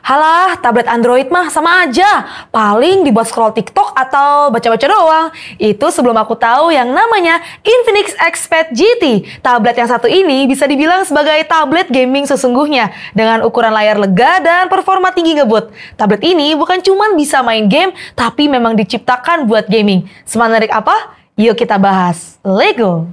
Halah, tablet Android mah sama aja. Paling dibuat scroll TikTok atau baca-baca doang. Itu sebelum aku tahu yang namanya Infinix Xpad GT. Tablet yang satu ini bisa dibilang sebagai tablet gaming sesungguhnya. Dengan ukuran layar lega dan performa tinggi ngebut. Tablet ini bukan cuma bisa main game, tapi memang diciptakan buat gaming. Semenarik apa? Yuk kita bahas. Lego!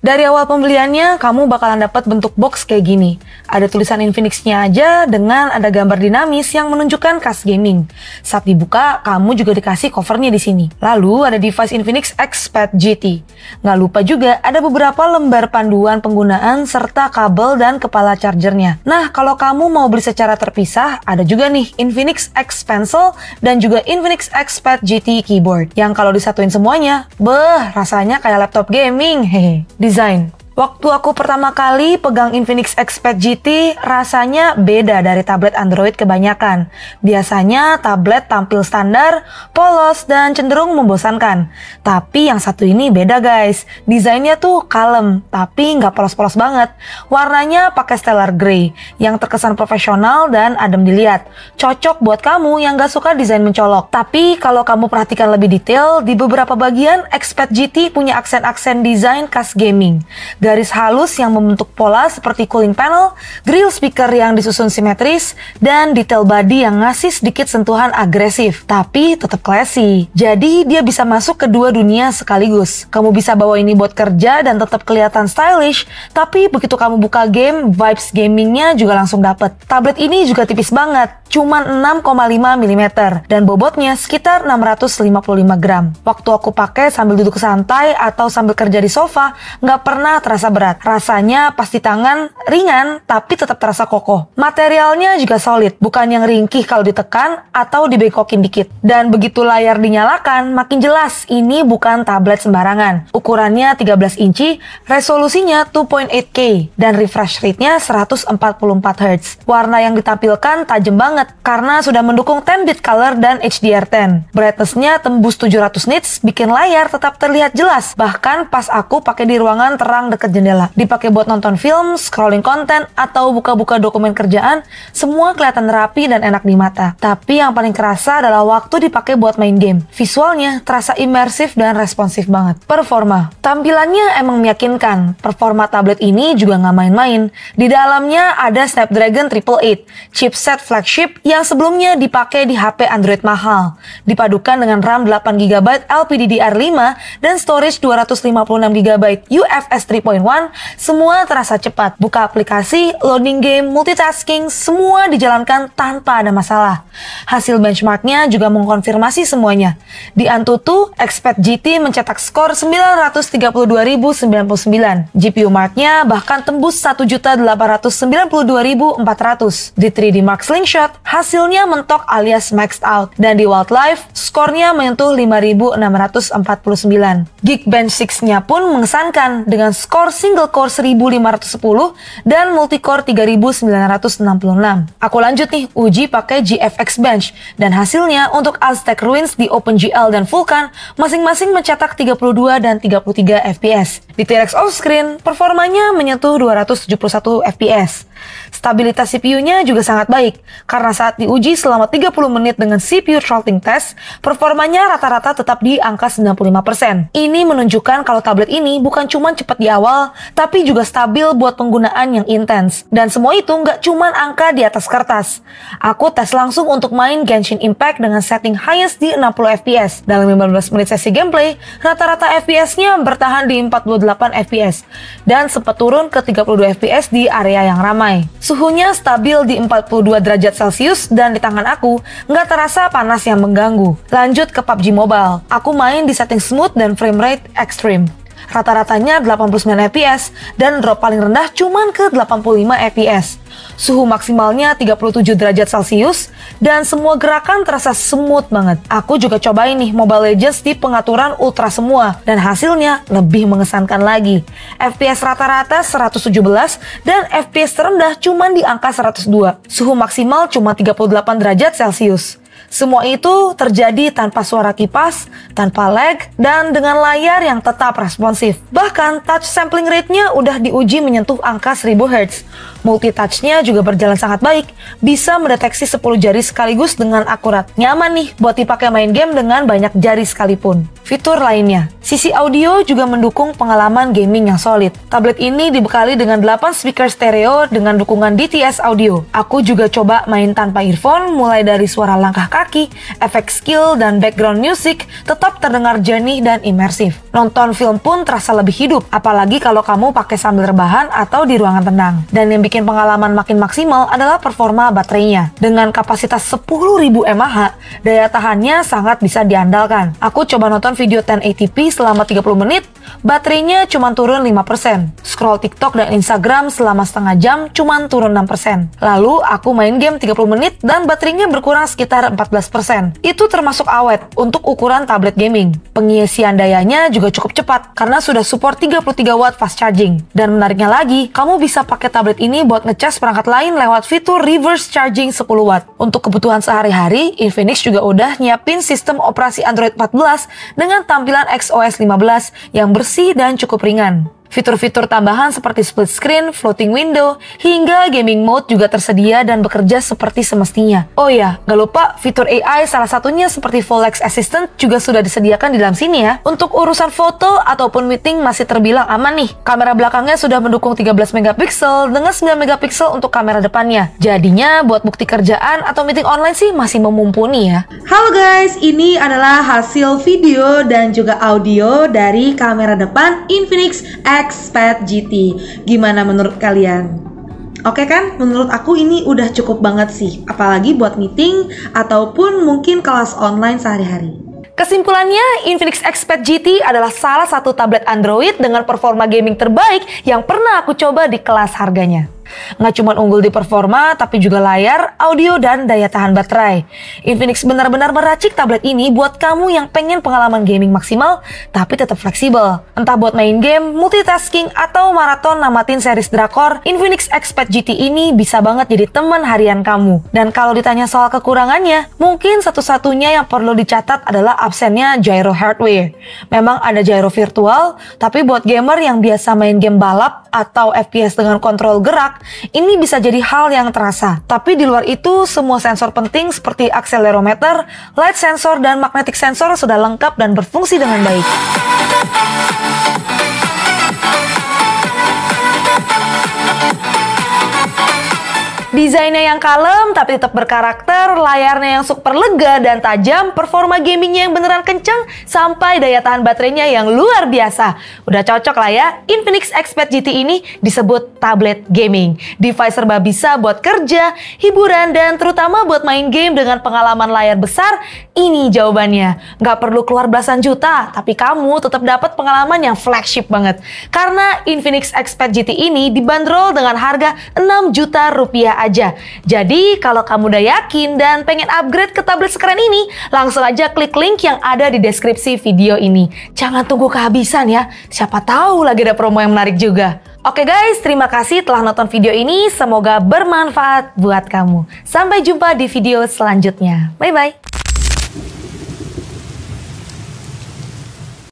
Dari awal pembeliannya, kamu bakalan dapat bentuk box kayak gini. Ada tulisan Infinix-nya aja dengan ada gambar dinamis yang menunjukkan kas gaming. Saat dibuka, kamu juga dikasih covernya di sini. Lalu ada device Infinix Xpad GT. Nggak lupa juga ada beberapa lembar panduan penggunaan serta kabel dan kepala chargernya. Nah, kalau kamu mau beli secara terpisah, ada juga nih Infinix X Pencil dan juga Infinix Xpad GT keyboard. Yang kalau disatuin semuanya, rasanya kayak laptop gaming, hehe. Design. Waktu aku pertama kali pegang Infinix Xpad GT, rasanya beda dari tablet Android kebanyakan. Biasanya tablet tampil standar, polos, dan cenderung membosankan. Tapi yang satu ini beda guys. Desainnya tuh kalem, tapi nggak polos-polos banget. Warnanya pakai stellar grey, yang terkesan profesional dan adem dilihat. Cocok buat kamu yang nggak suka desain mencolok. Tapi kalau kamu perhatikan lebih detail, di beberapa bagian Xpad GT punya aksen-aksen desain khas gaming. Garis halus yang membentuk pola seperti cooling panel, grill speaker yang disusun simetris, dan detail body yang ngasih sedikit sentuhan agresif, tapi tetap classy. Jadi dia bisa masuk ke dua dunia sekaligus. Kamu bisa bawa ini buat kerja dan tetap kelihatan stylish, tapi begitu kamu buka game, vibes gamingnya juga langsung dapet. Tablet ini juga tipis banget, cuma 6,5 mm, dan bobotnya sekitar 655 gram. Waktu aku pakai sambil duduk santai atau sambil kerja di sofa, nggak pernah terasa berat. Rasanya pas di tangan ringan tapi tetap terasa kokoh. Materialnya juga solid, bukan yang ringkih kalau ditekan atau dibengkokin dikit. Dan begitu layar dinyalakan, makin jelas ini bukan tablet sembarangan. Ukurannya 13 inci, resolusinya 2.8K, dan refresh rate-nya 144 Hz. Warna yang ditampilkan tajam banget karena sudah mendukung 10-bit color dan HDR10. Brightness-nya tembus 700 nits, bikin layar tetap terlihat jelas. Bahkan pas aku pakai di ruangan terang dekat jendela. Dipakai buat nonton film, scrolling konten, atau buka-buka dokumen kerjaan, semua kelihatan rapi dan enak di mata. Tapi yang paling kerasa adalah waktu dipakai buat main game. Visualnya terasa imersif dan responsif banget. Performa. Tampilannya emang meyakinkan. Performa tablet ini juga nggak main-main. Di dalamnya ada Snapdragon 888, chipset flagship yang sebelumnya dipakai di HP Android mahal. Dipadukan dengan RAM 8GB LPDDR5 dan storage 256GB UFS 3.1, semua terasa cepat. Buka aplikasi, loading game, multitasking, semua dijalankan tanpa ada masalah. Hasil benchmarknya juga mengkonfirmasi semuanya. Di Antutu, Xpad GT mencetak skor 932.099. GPU marknya bahkan tembus 1.892.400. Di 3D Mark Slingshot, hasilnya mentok alias maxed out. Dan di Wildlife, skornya menyentuh 5.649. Geekbench 6-nya pun mengesankan dengan skor single core 1510 dan multicore 3966. Aku lanjut nih uji pakai GFX Bench dan hasilnya untuk Aztec Ruins di OpenGL dan Vulkan masing-masing mencetak 32 dan 33 FPS. Di T-Rex Offscreen, performanya menyentuh 271 FPS. Stabilitas CPU-nya juga sangat baik, karena saat diuji selama 30 menit dengan CPU throttling test, performanya rata-rata tetap di angka 95%. Ini menunjukkan kalau tablet ini bukan cuma cepat di awal, tapi juga stabil buat penggunaan yang intens. Dan semua itu nggak cuma angka di atas kertas. Aku tes langsung untuk main Genshin Impact dengan setting highest di 60 FPS. Dalam 15 menit sesi gameplay, rata-rata FPS-nya bertahan di 48 FPS, dan sempat turun ke 32 FPS di area yang ramai. Suhunya stabil di 42 derajat Celcius dan di tangan aku nggak terasa panas yang mengganggu. Lanjut ke PUBG Mobile. Aku main di setting smooth dan frame rate extreme. Rata-ratanya 89 fps dan drop paling rendah cuman ke 85 fps. Suhu maksimalnya 37 derajat Celcius dan semua gerakan terasa smooth banget. Aku juga cobain nih Mobile Legends di pengaturan ultra semua dan hasilnya lebih mengesankan lagi. FPS rata-rata 117 dan FPS terendah cuman di angka 102. Suhu maksimal cuma 38 derajat Celcius. Semua itu terjadi tanpa suara kipas, tanpa lag, dan dengan layar yang tetap responsif. Bahkan touch sampling rate-nya udah diuji menyentuh angka 1000 Hz. Multitouch-nya juga berjalan sangat baik, bisa mendeteksi 10 jari sekaligus dengan akurat. Nyaman nih buat dipakai main game dengan banyak jari sekalipun. Fitur lainnya, sisi audio juga mendukung pengalaman gaming yang solid. Tablet ini dibekali dengan 8 speaker stereo dengan dukungan DTS audio. Aku juga coba main tanpa earphone, mulai dari suara langkah kaki, efek skill, dan background music tetap terdengar jernih dan imersif. Nonton film pun terasa lebih hidup, apalagi kalau kamu pakai sambil rebahan atau di ruangan tenang. Dan yang bikin pengalaman makin maksimal adalah performa baterainya. Dengan kapasitas 10.000 mAh, daya tahannya sangat bisa diandalkan. Aku coba nonton video 1080p selama 30 menit, baterainya cuma turun 5%. Scroll TikTok dan Instagram selama setengah jam cuma turun 6%. Lalu aku main game 30 menit dan baterainya berkurang sekitar 14%. Itu termasuk awet untuk ukuran tablet gaming. Pengisian dayanya juga cukup cepat karena sudah support 33 watt fast charging. Dan menariknya lagi, kamu bisa pakai tablet ini buat ngecas perangkat lain lewat fitur reverse charging 10 watt. Untuk kebutuhan sehari-hari, Infinix juga udah nyiapin sistem operasi Android 14 dengan tampilan XOS 15 yang bersih dan cukup ringan. Fitur-fitur tambahan seperti split screen, floating window, hingga gaming mode juga tersedia dan bekerja seperti semestinya. Oh ya, gak lupa fitur AI salah satunya seperti Volex Assistant juga sudah disediakan di dalam sini ya. Untuk urusan foto ataupun meeting masih terbilang aman nih. Kamera belakangnya sudah mendukung 13 megapiksel dengan 9 megapiksel untuk kamera depannya. Jadinya buat bukti kerjaan atau meeting online sih masih memumpuni ya. Halo guys, ini adalah hasil video dan juga audio dari kamera depan Infinix Xpad GT. Gimana menurut kalian? Oke kan? Menurut aku ini udah cukup banget sih, apalagi buat meeting ataupun mungkin kelas online sehari-hari. Kesimpulannya, Infinix Xpad GT adalah salah satu tablet Android dengan performa gaming terbaik yang pernah aku coba di kelas harganya. Nggak cuma unggul di performa, tapi juga layar, audio, dan daya tahan baterai. Infinix benar-benar meracik tablet ini buat kamu yang pengen pengalaman gaming maksimal, tapi tetap fleksibel. Entah buat main game, multitasking, atau maraton namatin series drakor, Infinix Xpad GT ini bisa banget jadi teman harian kamu. Dan kalau ditanya soal kekurangannya, mungkin satu-satunya yang perlu dicatat adalah absennya gyro hardware. Memang ada gyro virtual, tapi buat gamer yang biasa main game balap atau FPS dengan kontrol gerak, ini bisa jadi hal yang terasa. Tapi di luar itu, semua sensor penting seperti accelerometer, light sensor, dan magnetic sensor sudah lengkap dan berfungsi dengan baik. Desainnya yang kalem tapi tetap berkarakter, layarnya yang super lega dan tajam, performa gamingnya yang beneran kenceng, sampai daya tahan baterainya yang luar biasa. Udah cocok lah ya, Infinix Xpad GT ini disebut tablet gaming. Device serba bisa buat kerja, hiburan, dan terutama buat main game dengan pengalaman layar besar. Ini jawabannya. Nggak perlu keluar belasan juta, tapi kamu tetap dapat pengalaman yang flagship banget. Karena Infinix Xpad GT ini dibanderol dengan harga 6 juta rupiah aja. Jadi kalau kamu udah yakin dan pengen upgrade ke tablet sekeren ini, langsung aja klik link yang ada di deskripsi video ini. Jangan tunggu kehabisan ya, siapa tahu lagi ada promo yang menarik juga. Oke guys, terima kasih telah nonton video ini, semoga bermanfaat buat kamu. Sampai jumpa di video selanjutnya. Bye bye.